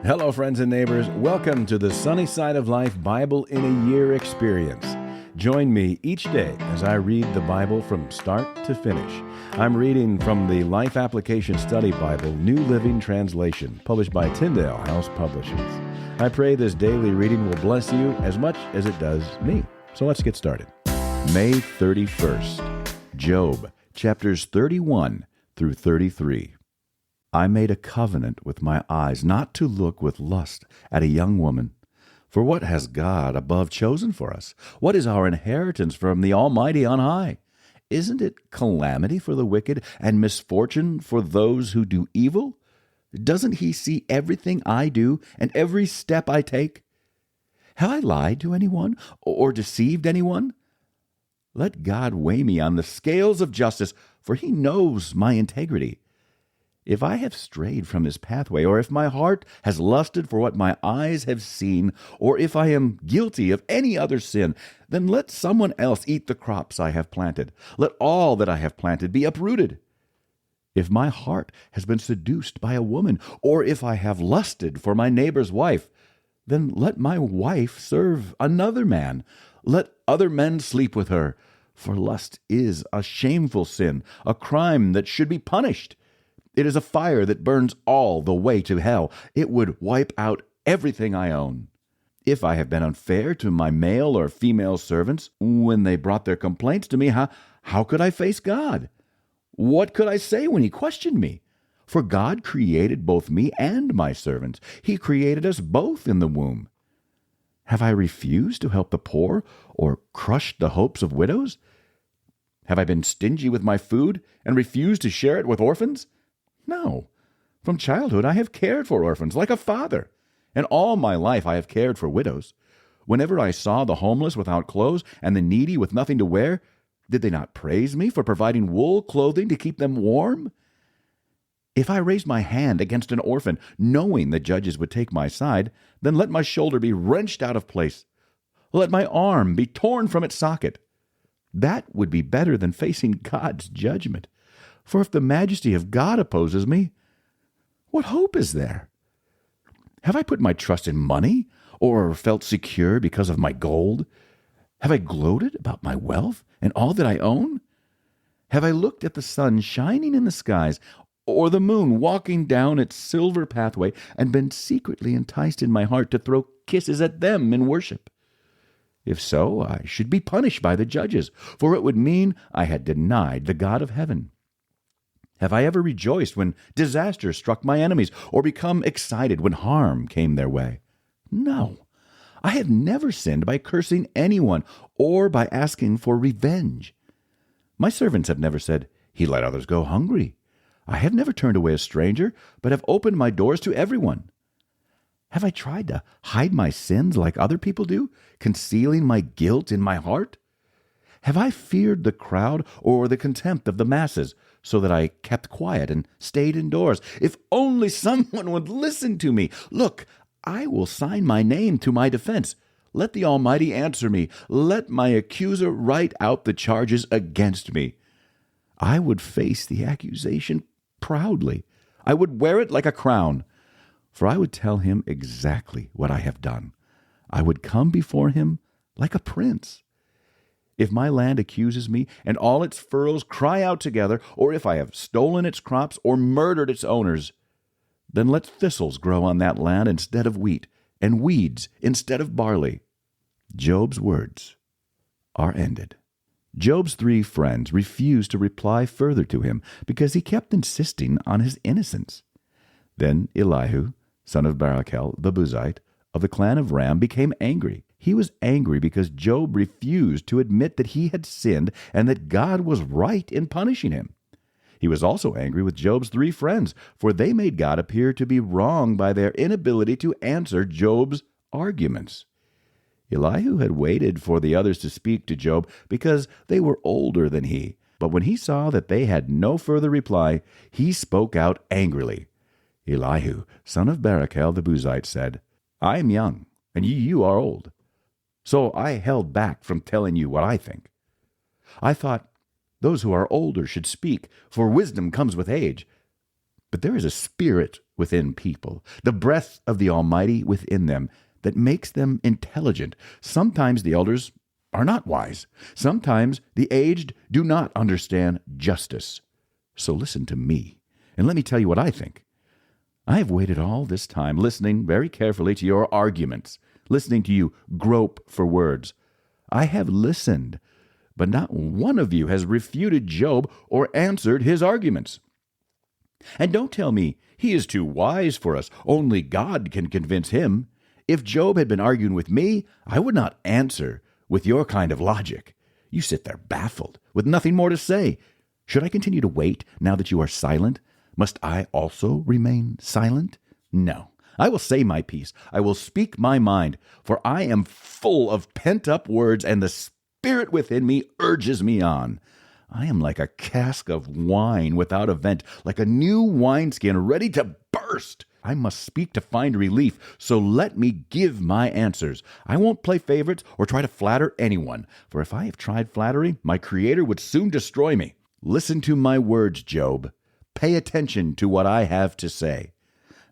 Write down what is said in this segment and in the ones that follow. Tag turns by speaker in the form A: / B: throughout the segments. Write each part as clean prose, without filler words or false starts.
A: Hello, friends and neighbors. Welcome to the Sunny Side of Life Bible in a Year experience. Join me each day as I read the Bible from start to finish. I'm reading from the Life Application Study Bible, New Living Translation, published by Tyndale House Publishers. I pray this daily reading will bless you as much as it does me. So let's get started. May 31st, Job, chapters 31 through 33. I made a covenant with my eyes not to look with lust at a young woman. For what has God above chosen for us? What is our inheritance from the Almighty on high? Isn't it calamity for the wicked and misfortune for those who do evil? Doesn't he see everything I do and every step I take? Have I lied to anyone or deceived anyone? Let God weigh me on the scales of justice, for he knows my integrity. If I have strayed from his pathway, or if my heart has lusted for what my eyes have seen, or if I am guilty of any other sin, then let someone else eat the crops I have planted. Let all that I have planted be uprooted. If my heart has been seduced by a woman, or if I have lusted for my neighbor's wife, then let my wife serve another man. Let other men sleep with her. For lust is a shameful sin, a crime that should be punished. It is a fire that burns all the way to hell. It would wipe out everything I own. If I have been unfair to my male or female servants when they brought their complaints to me, how could I face God? What could I say when he questioned me? For God created both me and my servants. He created us both in the womb. Have I refused to help the poor or crushed the hopes of widows? Have I been stingy with my food and refused to share it with orphans? No. From childhood I have cared for orphans like a father, and all my life I have cared for widows. Whenever I saw the homeless without clothes and the needy with nothing to wear, did they not praise me for providing wool clothing to keep them warm? If I raised my hand against an orphan, knowing the judges would take my side, then let my shoulder be wrenched out of place. Let my arm be torn from its socket. That would be better than facing God's judgment. For if the majesty of God opposes me, what hope is there? Have I put my trust in money, or felt secure because of my gold? Have I gloated about my wealth and all that I own? Have I looked at the sun shining in the skies, or the moon walking down its silver pathway, and been secretly enticed in my heart to throw kisses at them in worship? If so, I should be punished by the judges, for it would mean I had denied the God of heaven. Have I ever rejoiced when disaster struck my enemies, or become excited when harm came their way? No, I have never sinned by cursing anyone or by asking for revenge. My servants have never said, "He let others go hungry." I have never turned away a stranger, but have opened my doors to everyone. Have I tried to hide my sins like other people do, concealing my guilt in my heart? Have I feared the crowd or the contempt of the masses, so that I kept quiet and stayed indoors? If only someone would listen to me. Look, I will sign my name to my defense. Let the Almighty answer me. Let my accuser write out the charges against me. I would face the accusation proudly. I would wear it like a crown, for I would tell him exactly what I have done. I would come before him like a prince. If my land accuses me, and all its furrows cry out together, or if I have stolen its crops or murdered its owners, then let thistles grow on that land instead of wheat, and weeds instead of barley. Job's words are ended. Job's 3 friends refused to reply further to him because he kept insisting on his innocence. Then Elihu, son of Barachel the Buzite, of the clan of Ram, became angry. He was angry because Job refused to admit that he had sinned and that God was right in punishing him. He was also angry with Job's 3 friends, for they made God appear to be wrong by their inability to answer Job's arguments. Elihu had waited for the others to speak to Job because they were older than he, but when he saw that they had no further reply, he spoke out angrily. Elihu, son of Barachel the Buzite, said, "I am young, and you are old. So I held back from telling you what I think. I thought those who are older should speak, for wisdom comes with age. But there is a spirit within people, the breath of the Almighty within them, that makes them intelligent. Sometimes the elders are not wise. Sometimes the aged do not understand justice. So listen to me, and let me tell you what I think. I have waited all this time, listening very carefully to your arguments, listening to you grope for words. I have listened, but not one of you has refuted Job or answered his arguments. And don't tell me he is too wise for us. Only God can convince him. If Job had been arguing with me, I would not answer with your kind of logic. You sit there baffled, with nothing more to say. Should I continue to wait now that you are silent? Must I also remain silent? No. I will say my piece. I will speak my mind, for I am full of pent-up words, and the spirit within me urges me on. I am like a cask of wine without a vent, like a new wineskin ready to burst. I must speak to find relief, so let me give my answers. I won't play favorites or try to flatter anyone, for if I have tried flattery, my Creator would soon destroy me. Listen to my words, Job. Pay attention to what I have to say.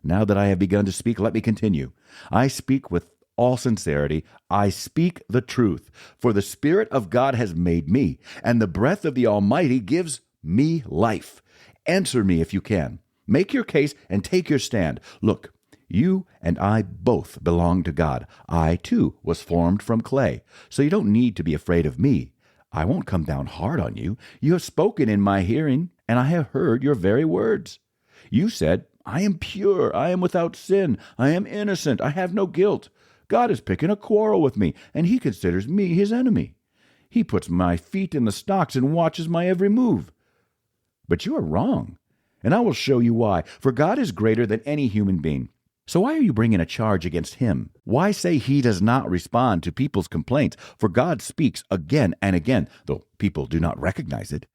A: Now that I have begun to speak, let me continue. I speak with all sincerity. I speak the truth, for the Spirit of God has made me, and the breath of the Almighty gives me life. Answer me if you can. Make your case and take your stand. Look, you and I both belong to God. I, too, was formed from clay, so you don't need to be afraid of me. I won't come down hard on you. You have spoken in my hearing, and I have heard your very words. You said, I am pure, I am without sin, I am innocent, I have no guilt. God is picking a quarrel with me, and he considers me his enemy. He puts my feet in the stocks and watches my every move. But you are wrong, and I will show you why, for God is greater than any human being. So why are you bringing a charge against him? Why say he does not respond to people's complaints? For God speaks again and again, though people do not recognize it.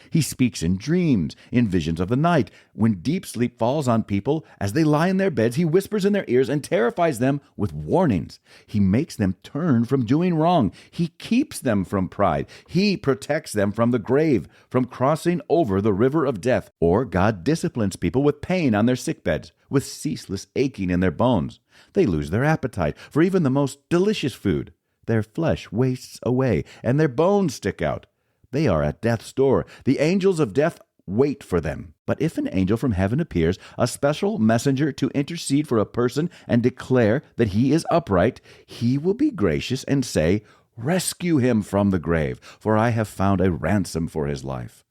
A: He speaks in dreams, in visions of the night. When deep sleep falls on people, as they lie in their beds, he whispers in their ears and terrifies them with warnings. He makes them turn from doing wrong. He keeps them from pride. He protects them from the grave, from crossing over the river of death. Or God disciplines people with pain on their sickbeds, with ceaseless aching in their bones. They lose their appetite for even the most delicious food. Their flesh wastes away, and their bones stick out. They are at death's door. The angels of death wait for them. But if an angel from heaven appears, a special messenger to intercede for a person and declare that he is upright, he will be gracious and say, Rescue him from the grave, for I have found a ransom for his life.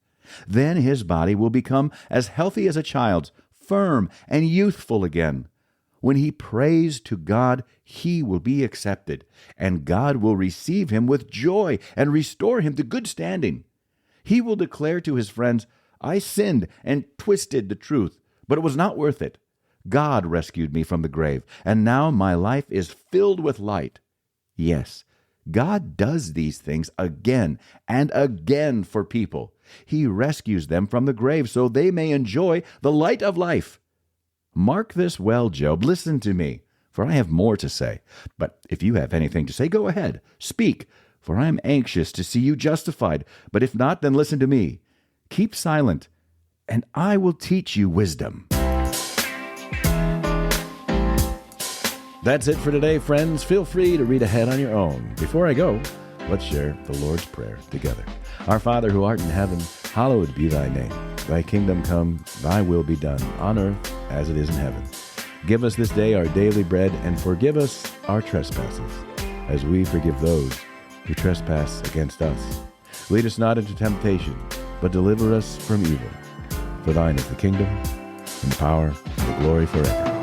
A: Then his body will become as healthy as a child's, firm and youthful again. When he prays to God, he will be accepted, and God will receive him with joy and restore him to good standing. He will declare to his friends, I sinned and twisted the truth, but it was not worth it. God rescued me from the grave, and now my life is filled with light. Yes, God does these things again and again for people. He rescues them from the grave so they may enjoy the light of life. Mark this well, Job. Listen to me, for I have more to say. But if you have anything to say, go ahead. Speak, for I am anxious to see you justified. But if not, then listen to me. Keep silent, and I will teach you wisdom. That's it for today, friends. Feel free to read ahead on your own. Before I go, let's share the Lord's Prayer together. Our Father who art in heaven, hallowed be thy name. Thy kingdom come, thy will be done, on earth as it is in heaven. Give us this day our daily bread, and forgive us our trespasses, as we forgive those who trespass against us. Lead us not into temptation, but deliver us from evil. For thine is the kingdom, and power, and the glory forever.